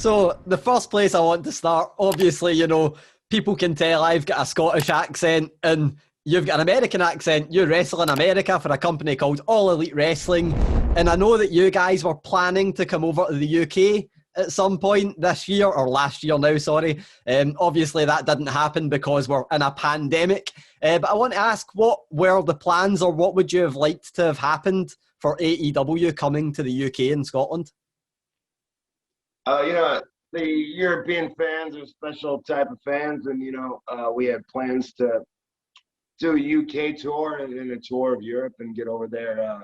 So the first place I want to start, obviously, people can tell I've got a Scottish accent and you've got an American accent. You wrestle in America for a company called All Elite Wrestling. And I know that you guys were planning to come over to the UK at some point this year, or last year now, sorry. Obviously, that didn't happen because we're in a pandemic. But I want to ask, what were the plans, or what would you have liked to have happened for AEW coming to the UK and Scotland? The European fans are a special type of fans, and we had plans to do a UK tour and then a tour of Europe and get over there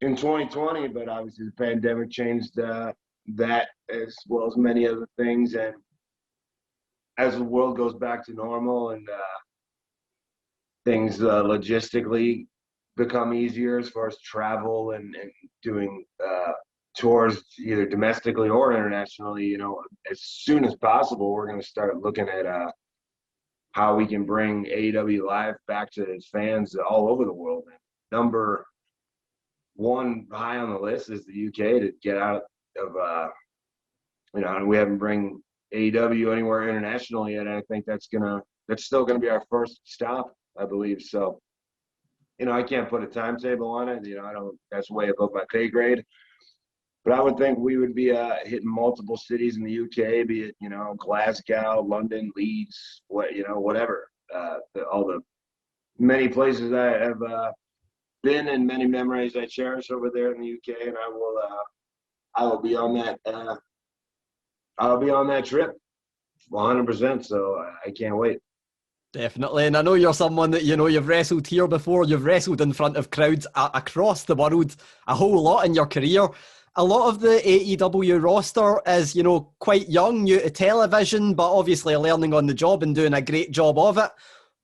in 2020. But obviously, the pandemic changed that as well as many other things. And as the world goes back to normal and things logistically become easier as far as travel and doing tours either domestically or internationally, as soon as possible, we're going to start looking at how we can bring AEW Live back to its fans all over the world. And number one high on the list is the UK to get out of, and we haven't bring AEW anywhere international yet. And I think that's still going to be our first stop, I believe. So, I can't put a timetable on it. That's way above my pay grade. But I would think we would be hitting multiple cities in the UK, be it, Glasgow, London, Leeds, whatever. All the many places I have been and many memories I cherish over there in the UK, and I will be on that. I'll be on that trip, 100%. So I can't wait. Definitely, and I know you're someone that, you've wrestled here before. You've wrestled in front of crowds across the world a whole lot in your career. A lot of the AEW roster is, quite young, new to television, but obviously learning on the job and doing a great job of it.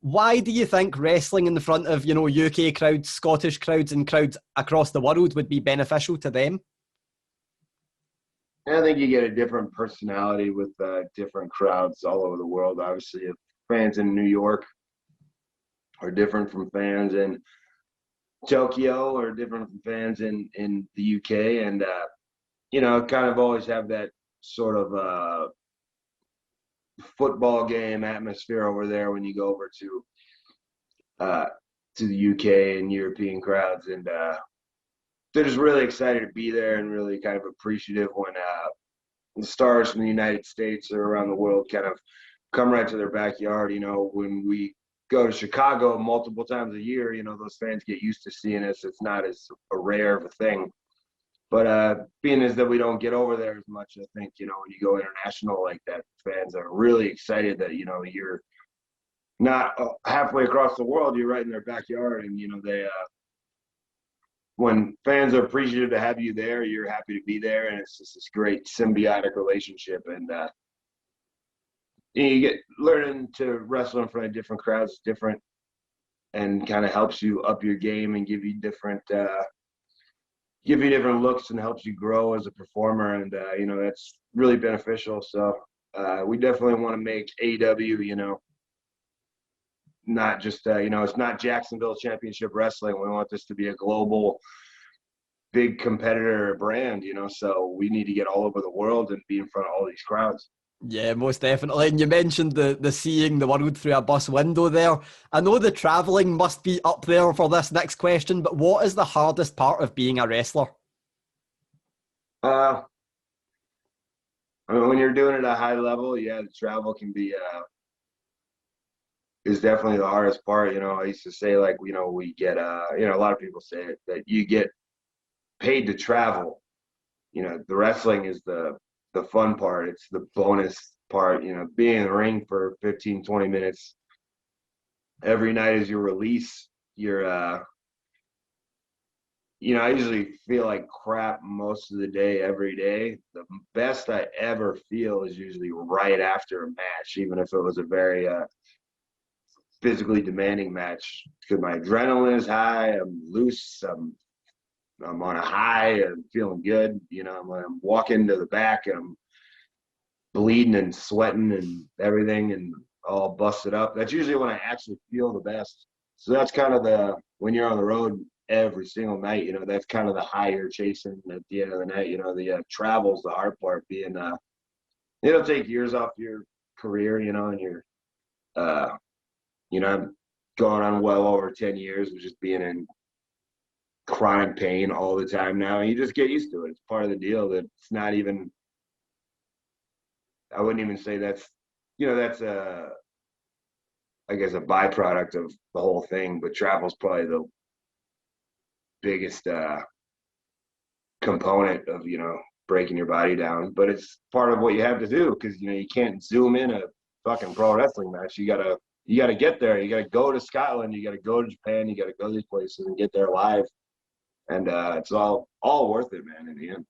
Why do you think wrestling in the front of, UK crowds, Scottish crowds, and crowds across the world would be beneficial to them? I think you get a different personality with different crowds all over the world. Obviously, if fans in New York are different from fans in Tokyo or different from fans in the UK, and kind of always have that sort of football game atmosphere over there when you go over to the UK and European crowds, and they're just really excited to be there and really kind of appreciative when the stars from the United States or around the world kind of come right to their backyard. When we go to Chicago multiple times a year, those fans get used to seeing us. It's not as a rare of a thing. But being as that we don't get over there as much, I think, when you go international like that, fans are really excited that, you're not halfway across the world, you're right in their backyard. And, they, when fans are appreciative to have you there, you're happy to be there. And it's just this great symbiotic relationship. And, you get learning to wrestle in front of different crowds, different, and kind of helps you up your game and give you different looks and helps you grow as a performer. And, that's really beneficial. So we definitely want to make AEW, not just, it's not Jacksonville Championship Wrestling. We want this to be a global, big competitor brand, so we need to get all over the world and be in front of all these crowds. Yeah, most definitely. And you mentioned the seeing the world through a bus window there. I know the travelling must be up there for this next question, but what is the hardest part of being a wrestler? When you're doing it at a high level, the travel can be is definitely the hardest part. I used to say, like, we get a lot of people say it, that you get paid to travel. The wrestling is the fun part. It's the bonus part, being in the ring for 15, 20 minutes every night as your release. I usually feel like crap most of the day, every day. The best I ever feel is usually right after a match, even if it was a very physically demanding match, because my adrenaline is high, I'm loose, I'm on a high, I'm feeling good. I'm walking to the back and I'm bleeding and sweating and everything and all busted up. That's usually when I actually feel the best. So that's kind of when you're on the road every single night, that's kind of the high you're chasing at the end of the night. The travel's the hard part, being it'll take years off your career, you know, and you're, I'm going on well over 10 years of just being in chronic pain all the time now. And you just get used to it. It's part of the deal that it's not even, I wouldn't even say that's, that's I guess a byproduct of the whole thing, but travel's probably the biggest component of, breaking your body down. But it's part of what you have to do because, you can't zoom in a fucking pro wrestling match. You gotta get there. You gotta go to Scotland. You gotta go to Japan. You gotta go to these places and get there live. And it's all worth it, man, in the end.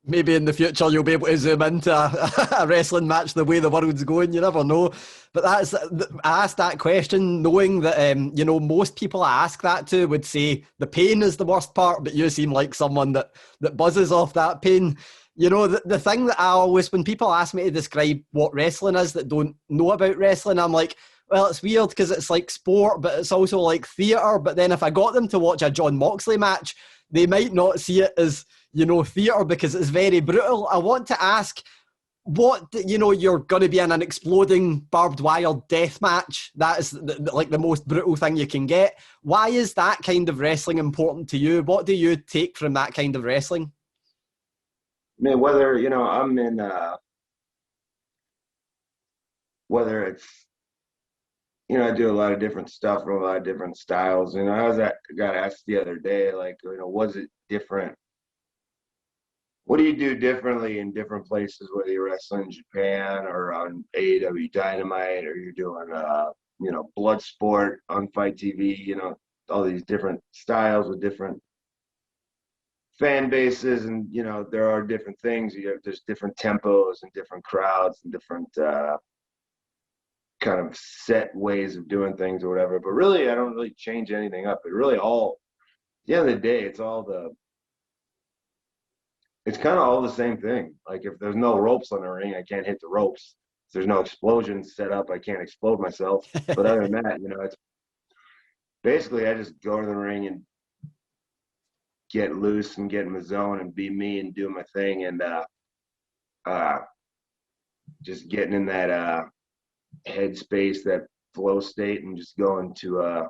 Maybe in the future you'll be able to zoom into a wrestling match the way the world's going. You never know. But I asked that question knowing that, most people I ask that to would say the pain is the worst part, but you seem like someone that buzzes off that pain. The thing that I always, when people ask me to describe what wrestling is that don't know about wrestling, I'm like, well, it's weird because it's like sport, but it's also like theatre. But then if I got them to watch a Jon Moxley match, they might not see it as, theatre because it's very brutal. I want to ask what, you're going to be in an exploding barbed wire death match. That is like the most brutal thing you can get. Why is that kind of wrestling important to you? What do you take from that kind of wrestling? I mean, whether, I'm in, whether it's, I do a lot of different stuff from a lot of different styles. I got asked the other day, like, was it different? What do you do differently in different places, whether you're wrestling in Japan or on AEW Dynamite, or you're doing, blood sport on Fight TV, all these different styles with different fan bases. And, there are different things. There's different tempos and different crowds and different kind of set ways of doing things or whatever. But really, I don't really change anything up. It really all, at the end of the day, it's kind of all the same thing. Like if there's no ropes on the ring, I can't hit the ropes. If there's no explosions set up, I can't explode myself. But other than that, it's basically I just go to the ring and get loose and get in the zone and be me and do my thing. And just getting in that headspace, that flow state, and just going to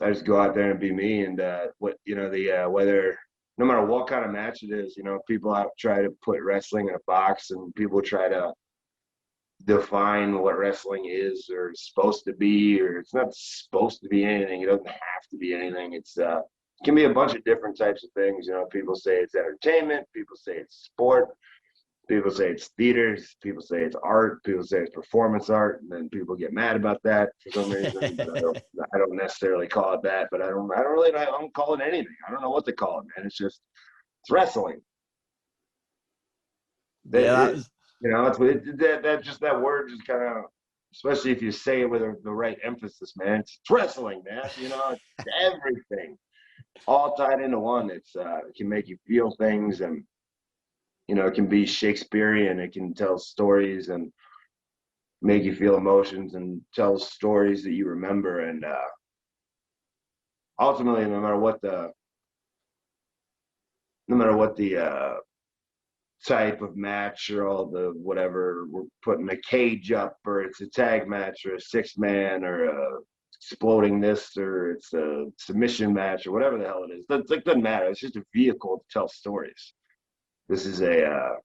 I just go out there and be me. And whether, no matter what kind of match it is, people try to put wrestling in a box, and people try to define what wrestling is or is supposed to be, or it's not supposed to be anything. It doesn't have to be anything. It can be a bunch of different types of things. People say it's entertainment, people say it's sport, people say it's theater, people say it's art, people say it's performance art, and then people get mad about that for some reason. I don't necessarily call it that, but I don't call it anything. I don't know what to call it, man. It's wrestling. Yeah, that word just kind of, especially if you say it with the right emphasis, man. It's wrestling, man. It's everything, all tied into one. It can make you feel things, and it can be Shakespearean. It can tell stories and make you feel emotions and tell stories that you remember. And ultimately, no matter what the type of match or all the whatever, we're putting a cage up, or it's a tag match or a 6-man or a exploding this, or it's a submission match or whatever the hell it is. It doesn't matter. It's just a vehicle to tell stories. This is the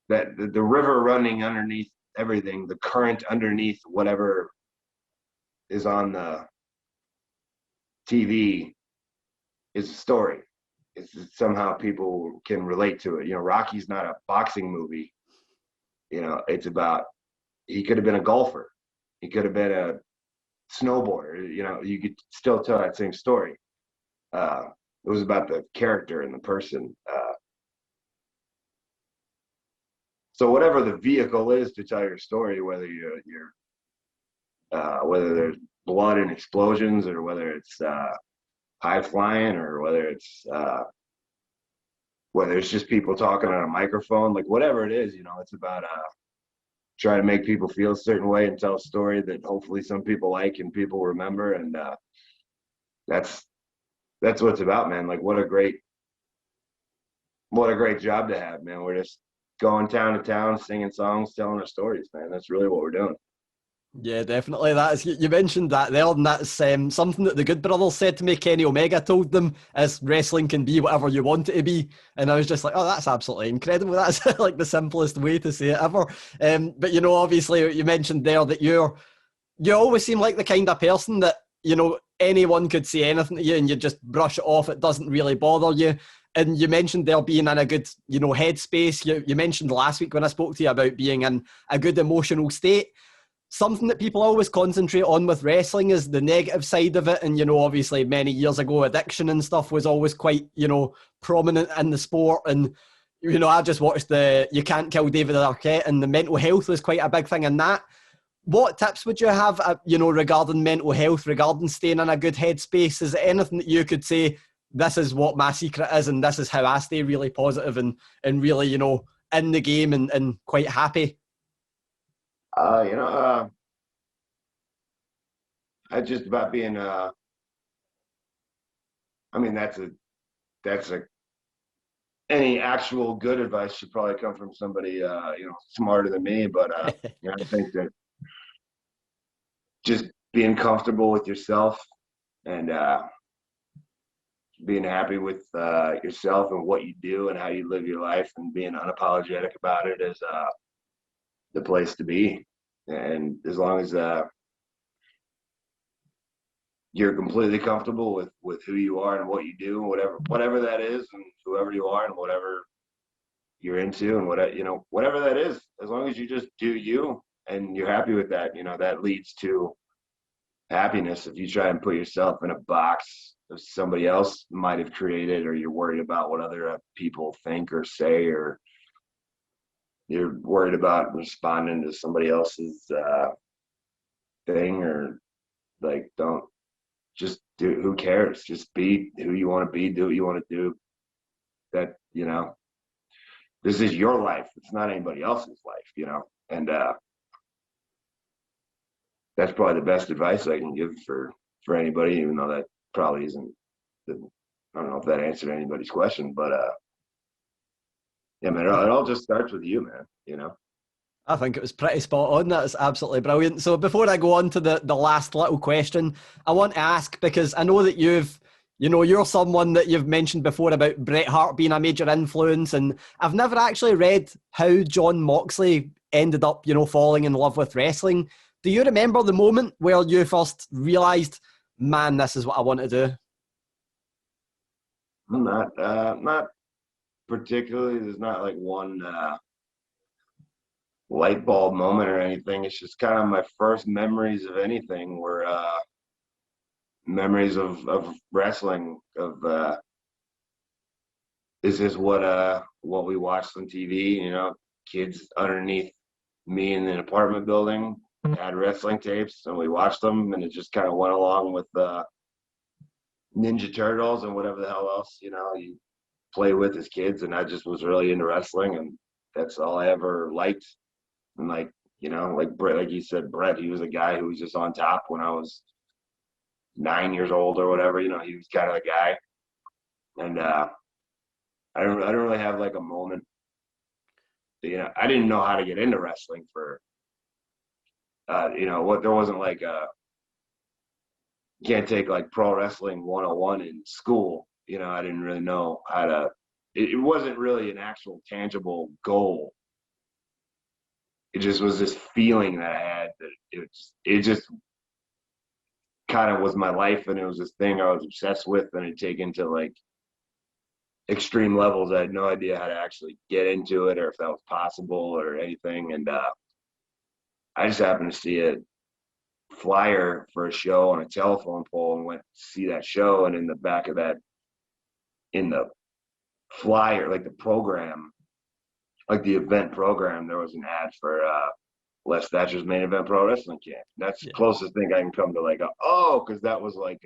river running underneath everything, the current underneath whatever is on the TV is a story. It's somehow people can relate to it. Rocky's not a boxing movie. It's about, he could have been a golfer. He could have been a snowboarder. You could still tell that same story. It was about the character and the person. So whatever the vehicle is to tell your story, whether whether there's blood and explosions, or whether it's high flying, or whether it's just people talking on a microphone, like whatever it is, it's about trying to make people feel a certain way and tell a story that hopefully some people like and people remember. And that's what it's about, man. Like what a great job to have, man. We're just going town to town, singing songs, telling our stories, man. That's really what we're doing. Yeah, definitely. That is, you mentioned that there, and that's something that the Good Brothers said to me. Kenny Omega told them is wrestling can be whatever you want it to be, and I was just like, oh, that's absolutely incredible. That's like the simplest way to say it ever. But you know, obviously, you mentioned there that you always seem like the kind of person that, you know, anyone could say anything to you and you just brush it off. It doesn't really bother you. And you mentioned there being in a good, you know, headspace. You mentioned last week when I spoke to you about being in a good emotional state. Something that people always concentrate on with wrestling is the negative side of it. And, you know, obviously many years ago, addiction and stuff was always quite, you know, prominent in the sport. And, you know, I just watched the You Can't Kill David Arquette, and the mental health was quite a big thing in that. What tips would you have, you know, regarding mental health, regarding staying in a good headspace? Is there anything that you could say, this is what my secret is and this is how I stay really positive and really, you know, in the game and quite happy? I just about being, I mean, any actual good advice should probably come from somebody, smarter than me. But, I think that just being comfortable with yourself and being happy with yourself and what you do and how you live your life and being unapologetic about it is the place to be. And as long as you're completely comfortable with who you are and what you do, whatever that is, and whoever you are and whatever you're into and whatever that is, as long as you just do you and you're happy with that, that leads to happiness. If you try and put yourself in a box that somebody else might have created, or you're worried about what other people think or say, or you're worried about responding to somebody else's thing, or like, don't just do, who cares? Just be who you want to be, do what you want to do. That, this is your life. It's not anybody else's life, and that's probably the best advice I can give for anybody, even though that probably isn't I don't know if that answered anybody's question, but yeah, man, it all just starts with you, man, I think it was pretty spot on. That is absolutely brilliant. So before I go on to the last little question, I want to ask, because I know that you're someone that you've mentioned before about Bret Hart being a major influence, and I've never actually read how Jon Moxley ended up, falling in love with wrestling. Do you remember the moment where you first realised, man, this is what I want to do? Not particularly. There's not like one light bulb moment or anything. It's just kind of my first memories of anything were memories of wrestling. Is this what we watched on TV? Kids underneath me in an apartment building had wrestling tapes, and we watched them, and it just kind of went along with Ninja Turtles and whatever the hell else you play with as kids. And I just was really into wrestling, and that's all I ever liked. And like Brett, like you said, Brett, he was a guy who was just on top when I was 9 years old or whatever. He was kind of the guy. And I don't really have like a moment. I didn't know how to get into wrestling for there wasn't like you can't take like pro wrestling 101 in school. I didn't really know how to. It wasn't really an actual tangible goal. It just was this feeling that I had that it just kind of was my life, and it was this thing I was obsessed with, and I'd taken to like extreme levels. I had no idea how to actually get into it, or if that was possible or anything. And I just happened to see a flyer for a show on a telephone pole and went to see that show. And in the back of that, in the flyer, like the program, like the event program, there was an ad for Les Thatcher's Main Event Pro Wrestling Camp. That's the closest thing I can come to like, because that was like,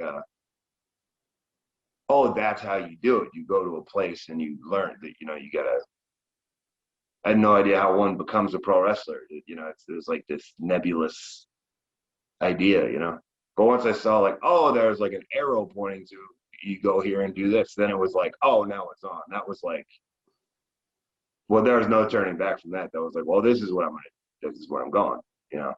that's how you do it. You go to a place and you learn that, you gotta. I had no idea how one becomes a pro wrestler. It was like this nebulous idea, But once I saw like, there was like an arrow pointing to, you go here and do this, then it was like, now it's on. That was like Well, there was no turning back from that. That was like, well, this is what I'm going. You know.